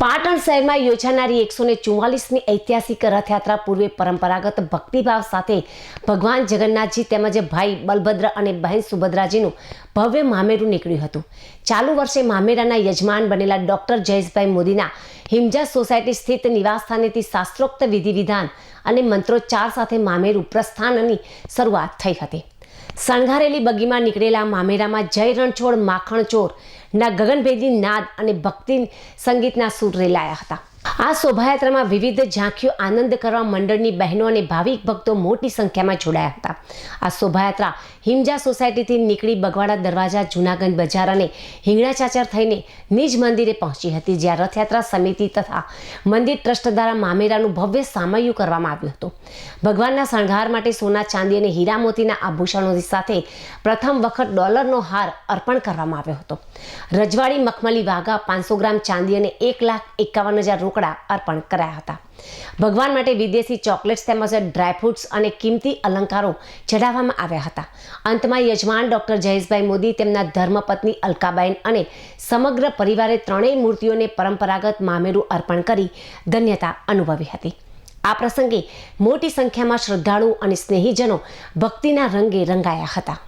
પાટણ શહેરમાં યોજાનારી 144મી ઐતિહાસિક રથયાત્રા પૂર્વે પરંપરાગત ભક્તિભાવ સાથે ભગવાન જગન્નાથજી તેમજ ભાઈ બલભદ્ર અને બહેન સુભદ્રાજીનું ભવ્ય મામેરું નીકળ્યું હતું. ચાલુ વર્ષે મામેરાના યજમાન બનેલા ડોક્ટર જયેશભાઈ મોદીના હિમજા સોસાયટી સ્થિત નિવાસસ્થાનેથી શાસ્ત્રોક્ત વિધિ વિધાન અને મંત્રોચ્ચાર સાથે મામેરું પ્રસ્થાનની શરૂઆત થઈ હતી. શણગારેલી બગીમાં નીકળેલા મામેરામાં જય રણછોડ માખણ ચોર ના ગગનભેદી નાદ અને ભક્તિ સંગીતના સૂર રેલાયા હતા. આ શોભાયાત્રામાં વિવિધ ઝાંખીઓ આનંદ કરવા મંડળની બહેનો અને ભાવિક ભક્તો મોટી સંખ્યામાં જોડાયા હતા. આ શોભાયાત્રા હિમજા સોસાયટીથી નીકળી બગવાડા દરવાજા, જૂનાગંજ બજાર અને હિંગણા ચાચર થઈને નિજ મંદિરે પહોંચી હતી, જ્યાં રથયાત્રા સમિતિ તથા મંદિર ટ્રસ્ટ દ્વારા મામેરાનું ભવ્ય સામૈયું કરવામાં આવ્યું હતું. ભગવાનના શણગાર માટે સોના, ચાંદી અને હીરા મોતીના આભૂષણોની સાથે પ્રથમ વખત ડોલરનો હાર અર્પણ કરવામાં આવ્યો હતો. રજવાડી મખમલી વાઘા, 500 ગ્રામ ચાંદી અને 1,51,000 રોકડા અર્પણ કરાયા હતા. ભગવાન માટે વિદેશી ચોકલેટ્સ તેમજ ડ્રાયફ્રૂટ્સ અને કિંમતી અલંકારો ચઢાવવામાં આવ્યા હતા. અંતમાં યજમાન ડોક્ટર જયેશભાઈ મોદી, તેમના ધર્મપત્ની અલકાબેન અને સમગ્ર પરિવારે ત્રણેય મૂર્તિઓને પરંપરાગત મામેરું અર્પણ કરી ધન્યતા અનુભવી હતી. આ પ્રસંગે મોટી સંખ્યામાં શ્રદ્ધાળુઓ અને સ્નેહીજનો ભક્તિના રંગે રંગાયા હતા.